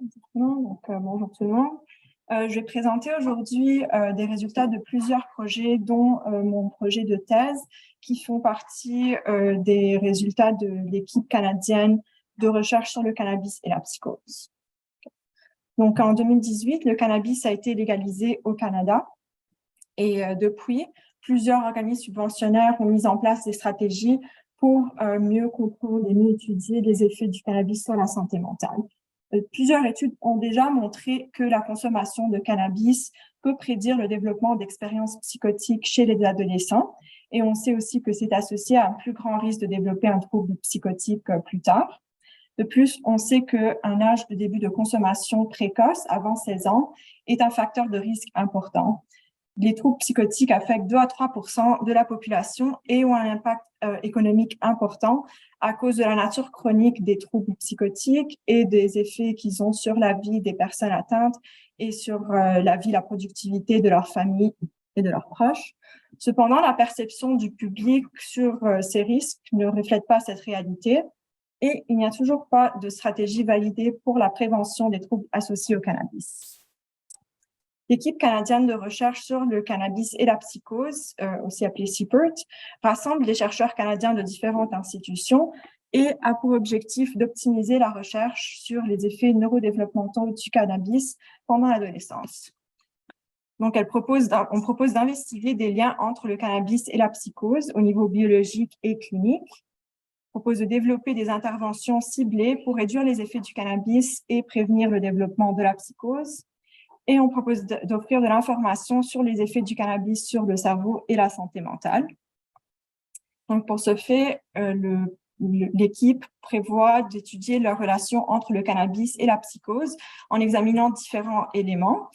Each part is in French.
Bonjour tout le monde. Je vais présenter aujourd'hui des résultats de plusieurs projets, dont mon projet de thèse, qui font partie des résultats de l'équipe canadienne de recherche sur le cannabis et la psychose. Donc, en 2018, le cannabis a été légalisé au Canada et depuis, plusieurs organismes subventionnaires ont mis en place des stratégies pour mieux comprendre et mieux étudier les effets du cannabis sur la santé mentale. Plusieurs études ont déjà montré que la consommation de cannabis peut prédire le développement d'expériences psychotiques chez les adolescents. Et on sait aussi que c'est associé à un plus grand risque de développer un trouble psychotique plus tard. De plus, on sait qu'un âge de début de consommation précoce, avant 16 ans, est un facteur de risque important. Les troubles psychotiques affectent 2 à 3% de la population et ont un impact économique important à cause de la nature chronique des troubles psychotiques et des effets qu'ils ont sur la vie des personnes atteintes et sur la vie, la productivité de leur famille et de leurs proches. Cependant, la perception du public sur ces risques ne reflète pas cette réalité et il n'y a toujours pas de stratégie validée pour la prévention des troubles associés au cannabis. L'équipe canadienne de recherche sur le cannabis et la psychose, aussi appelée CPIRT, rassemble les chercheurs canadiens de différentes institutions et a pour objectif d'optimiser la recherche sur les effets neurodéveloppementaux du cannabis pendant l'adolescence. Donc, on propose d'investiguer des liens entre le cannabis et la psychose au niveau biologique et clinique. On propose de développer des interventions ciblées pour réduire les effets du cannabis et prévenir le développement de la psychose. Et on propose d'offrir de l'information sur les effets du cannabis sur le cerveau et la santé mentale. Donc, pour ce fait, l'équipe prévoit d'étudier leur relation entre le cannabis et la psychose en examinant différents éléments.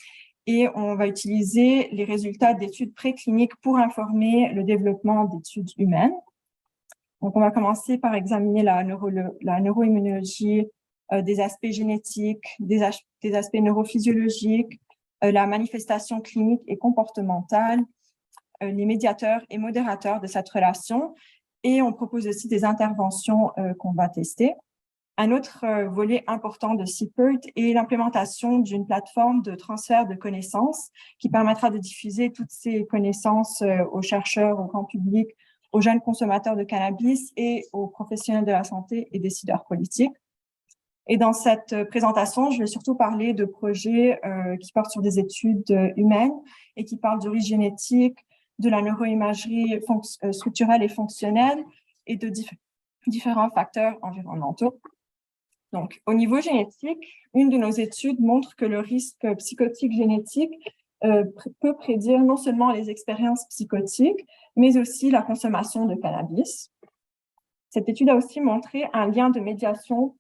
Et on va utiliser les résultats d'études précliniques pour informer le développement d'études humaines. Donc, on va commencer par examiner la neuroimmunologie, des aspects génétiques, des aspects neurophysiologiques, la manifestation clinique et comportementale, les médiateurs et modérateurs de cette relation. Et on propose aussi des interventions qu'on va tester. Un autre volet important de CPIRT est l'implémentation d'une plateforme de transfert de connaissances qui permettra de diffuser toutes ces connaissances aux chercheurs, au grand public, aux jeunes consommateurs de cannabis et aux professionnels de la santé et décideurs politiques. Et dans cette présentation, je vais surtout parler de projets qui portent sur des études humaines et qui parlent du risque génétique, de la neuroimagerie structurelle et fonctionnelle et de différents facteurs environnementaux. Donc, au niveau génétique, une de nos études montre que le risque psychotique génétique peut prédire non seulement les expériences psychotiques, mais aussi la consommation de cannabis. Cette étude a aussi montré un lien de médiation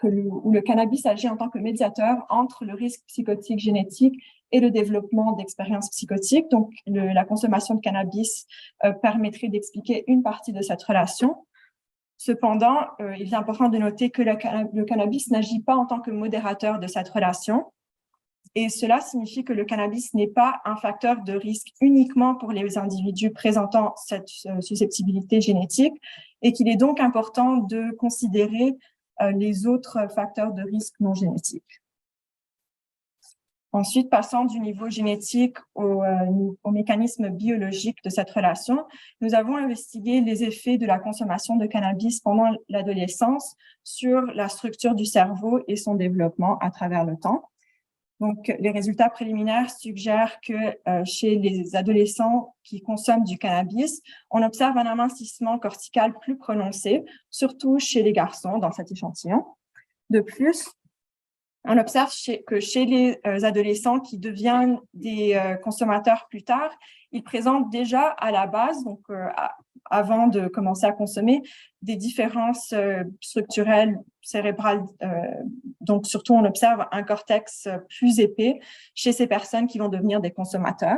où le cannabis agit en tant que médiateur entre le risque psychotique génétique et le développement d'expériences psychotiques. Donc, la consommation de cannabis permettrait d'expliquer une partie de cette relation. Cependant, il est important de noter que le cannabis n'agit pas en tant que modérateur de cette relation. Et cela signifie que le cannabis n'est pas un facteur de risque uniquement pour les individus présentant cette susceptibilité génétique et qu'il est donc important de considérer les autres facteurs de risque non génétiques. Ensuite, passant du niveau génétique au mécanisme biologique de cette relation, nous avons investigué les effets de la consommation de cannabis pendant l'adolescence sur la structure du cerveau et son développement à travers le temps. Donc, les résultats préliminaires suggèrent que chez les adolescents qui consomment du cannabis, on observe un amincissement cortical plus prononcé, surtout chez les garçons dans cet échantillon. De plus, on observe que chez les adolescents qui deviennent des consommateurs plus tard, ils présentent déjà à la base, donc avant de commencer à consommer, des différences structurelles cérébrales. Donc, surtout, on observe un cortex plus épais chez ces personnes qui vont devenir des consommateurs.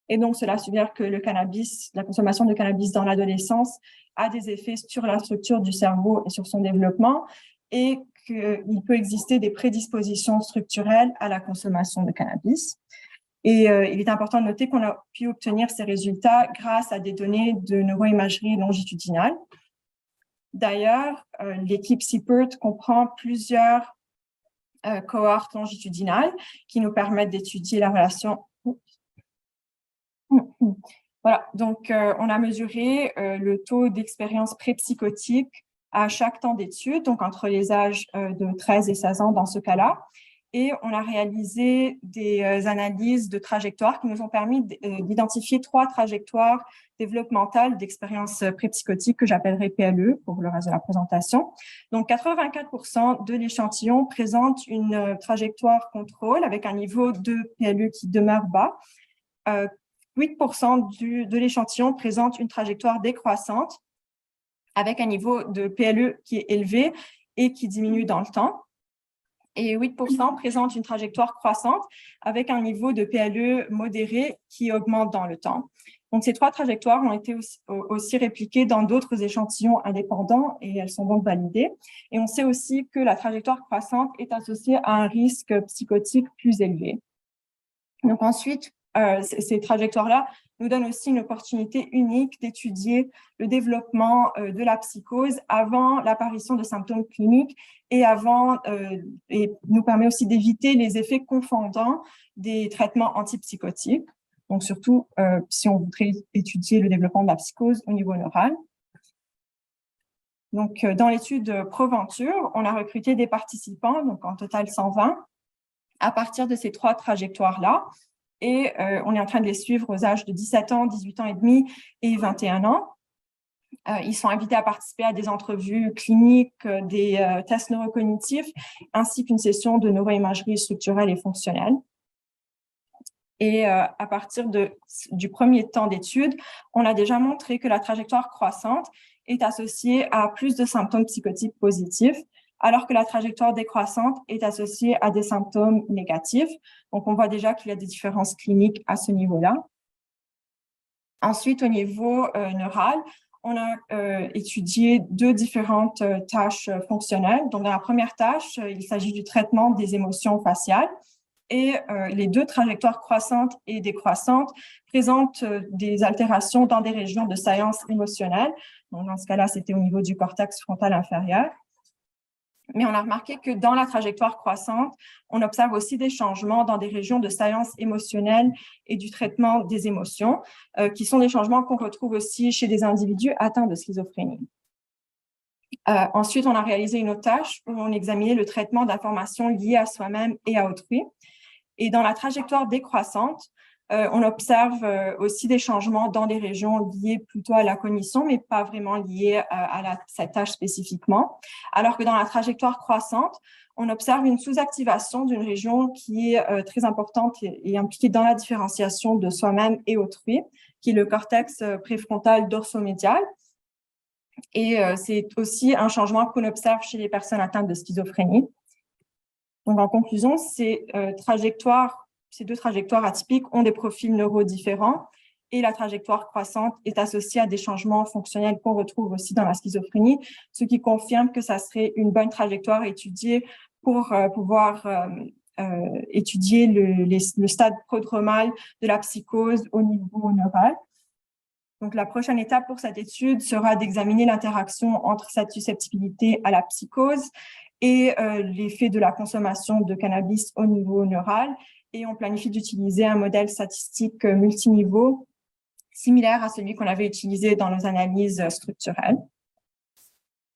Et donc, cela suggère que la consommation de cannabis dans l'adolescence a des effets sur la structure du cerveau et sur son développement, et qu'il peut exister des prédispositions structurelles à la consommation de cannabis. Et il est important de noter qu'on a pu obtenir ces résultats grâce à des données de neuroimagerie longitudinale. D'ailleurs, l'équipe CPIRT comprend plusieurs cohortes longitudinales qui nous permettent d'étudier la relation. Voilà, donc on a mesuré le taux d'expérience pré-psychotique à chaque temps d'étude, donc entre les âges de 13 et 16 ans dans ce cas-là. Et on a réalisé des analyses de trajectoires qui nous ont permis d'identifier 3 trajectoires développementales d'expérience pré-psychotique que j'appellerai PLE pour le reste de la présentation. Donc, 84% de l'échantillon présente une trajectoire contrôle avec un niveau de PLE qui demeure bas. 8% de l'échantillon présente une trajectoire décroissante avec un niveau de PLE qui est élevé et qui diminue dans le temps. Et 8% présentent une trajectoire croissante avec un niveau de PLE modéré qui augmente dans le temps. Donc, ces 3 trajectoires ont été aussi répliquées dans d'autres échantillons indépendants et elles sont donc validées. Et on sait aussi que la trajectoire croissante est associée à un risque psychotique plus élevé. Donc ensuite, ces trajectoires-là nous donnent aussi une opportunité unique d'étudier le développement de la psychose avant l'apparition de symptômes cliniques et nous permet aussi d'éviter les effets confondants des traitements antipsychotiques. Donc surtout, si on voudrait étudier le développement de la psychose au niveau neural. Donc, dans l'étude Proventure, on a recruté des participants, donc en total 120, à partir de ces 3 trajectoires-là. Et on est en train de les suivre aux âges de 17 ans, 18 ans et demi et 21 ans. Ils sont invités à participer à des entrevues cliniques, des tests neurocognitifs, ainsi qu'une session de neuroimagerie structurelle et fonctionnelle. Et à partir du premier temps d'étude, on a déjà montré que la trajectoire croissante est associée à plus de symptômes psychotiques positifs, alors que la trajectoire décroissante est associée à des symptômes négatifs. Donc, on voit déjà qu'il y a des différences cliniques à ce niveau-là. Ensuite, au niveau neural, on a étudié 2 différentes tâches fonctionnelles. Donc, dans la première tâche, il s'agit du traitement des émotions faciales. Et les 2 trajectoires croissantes et décroissantes présentent des altérations dans des régions de science émotionnelle. Donc, dans ce cas-là, c'était au niveau du cortex frontal inférieur. Mais on a remarqué que dans la trajectoire croissante, on observe aussi des changements dans des régions de science émotionnelle et du traitement des émotions, qui sont des changements qu'on retrouve aussi chez des individus atteints de schizophrénie. Ensuite, on a réalisé une autre tâche où on examinait le traitement d'informations liées à soi-même et à autrui. Et dans la trajectoire décroissante, on observe aussi des changements dans des régions liées plutôt à la cognition, mais pas vraiment liées à cette tâche spécifiquement. Alors que dans la trajectoire croissante, on observe une sous-activation d'une région qui est très importante et impliquée dans la différenciation de soi-même et autrui, qui est le cortex préfrontal dorsomédial. Et c'est aussi un changement qu'on observe chez les personnes atteintes de schizophrénie. Donc, en conclusion, ces 2 trajectoires atypiques ont des profils neuro différents et la trajectoire croissante est associée à des changements fonctionnels qu'on retrouve aussi dans la schizophrénie, ce qui confirme que ça serait une bonne trajectoire à étudier pour pouvoir étudier le stade prodromal de la psychose au niveau neural. Donc, la prochaine étape pour cette étude sera d'examiner l'interaction entre cette susceptibilité à la psychose et l'effet de la consommation de cannabis au niveau neural. Et on planifie d'utiliser un modèle statistique multiniveau similaire à celui qu'on avait utilisé dans nos analyses structurelles.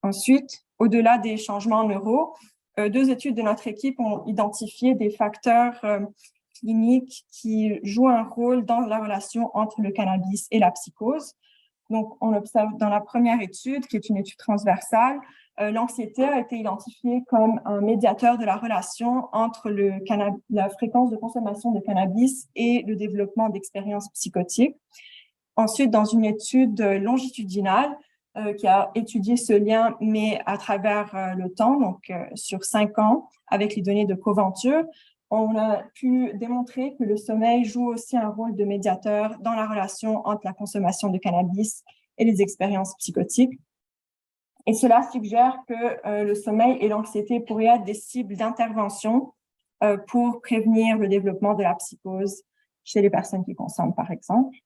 Ensuite, au-delà des changements neuraux, 2 études de notre équipe ont identifié des facteurs cliniques qui jouent un rôle dans la relation entre le cannabis et la psychose. Donc, on observe dans la première étude, qui est une étude transversale, l'anxiété a été identifiée comme un médiateur de la relation entre la fréquence de consommation de cannabis et le développement d'expériences psychotiques. Ensuite, dans une étude longitudinale qui a étudié ce lien, mais à travers le temps, donc sur 5 ans, avec les données de Proventure, on a pu démontrer que le sommeil joue aussi un rôle de médiateur dans la relation entre la consommation de cannabis et les expériences psychotiques. Et cela suggère que le sommeil et l'anxiété pourraient être des cibles d'intervention pour prévenir le développement de la psychose chez les personnes qui consomment, par exemple.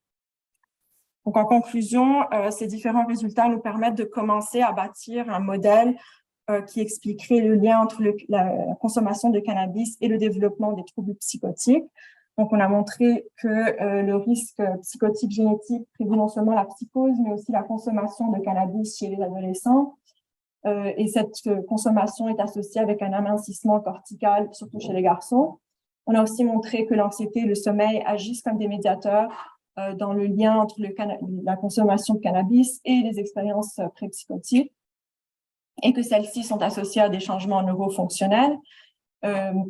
Donc, en conclusion, ces différents résultats nous permettent de commencer à bâtir un modèle qui expliquerait le lien entre la consommation de cannabis et le développement des troubles psychotiques. Donc, on a montré que le risque psychotique génétique prédit non seulement la psychose, mais aussi la consommation de cannabis chez les adolescents. Et cette consommation est associée avec un amincissement cortical, surtout chez les garçons. On a aussi montré que l'anxiété et le sommeil agissent comme des médiateurs dans le lien entre la consommation de cannabis et les expériences pré-psychotiques, et que celles-ci sont associées à des changements neurofonctionnels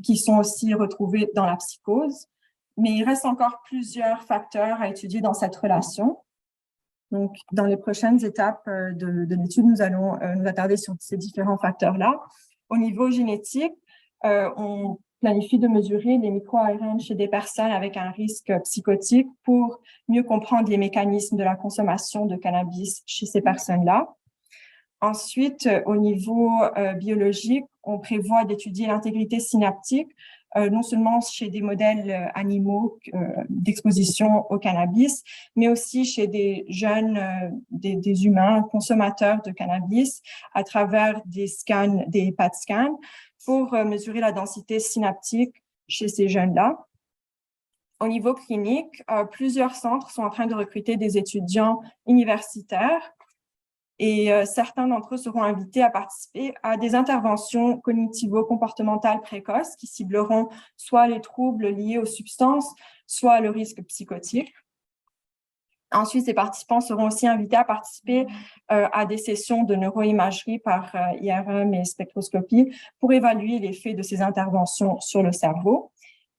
qui sont aussi retrouvés dans la psychose. Mais il reste encore plusieurs facteurs à étudier dans cette relation. Donc, dans les prochaines étapes de l'étude, nous allons nous attarder sur ces différents facteurs-là. Au niveau génétique, on planifie de mesurer les micro-ARN chez des personnes avec un risque psychotique pour mieux comprendre les mécanismes de la consommation de cannabis chez ces personnes-là. Ensuite, au niveau biologique, on prévoit d'étudier l'intégrité synaptique, non seulement chez des modèles animaux d'exposition au cannabis, mais aussi chez des jeunes, des humains consommateurs de cannabis à travers des scans, des PET scans, pour mesurer la densité synaptique chez ces jeunes-là. Au niveau clinique, plusieurs centres sont en train de recruter des étudiants universitaires et certains d'entre eux seront invités à participer à des interventions cognitivo-comportementales précoces qui cibleront soit les troubles liés aux substances, soit le risque psychotique. Ensuite, ces participants seront aussi invités à participer à des sessions de neuroimagerie par IRM et spectroscopie pour évaluer l'effet de ces interventions sur le cerveau.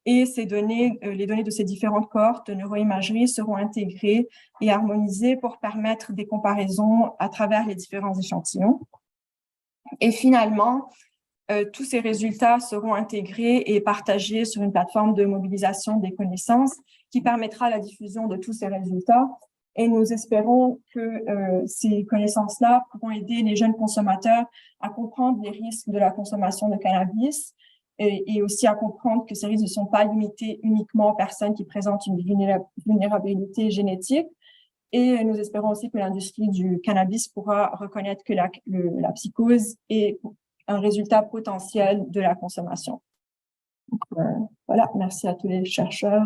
Et ces données, les données de ces différentes cohortes de neuroimagerie seront intégrées et harmonisées pour permettre des comparaisons à travers les différents échantillons. Et finalement, tous ces résultats seront intégrés et partagés sur une plateforme de mobilisation des connaissances qui permettra la diffusion de tous ces résultats. Et nous espérons que ces connaissances-là pourront aider les jeunes consommateurs à comprendre les risques de la consommation de cannabis et aussi à comprendre que ces risques ne sont pas limités uniquement aux personnes qui présentent une vulnérabilité génétique. Et nous espérons aussi que l'industrie du cannabis pourra reconnaître que la psychose est un résultat potentiel de la consommation. Donc, voilà, merci à tous les chercheurs.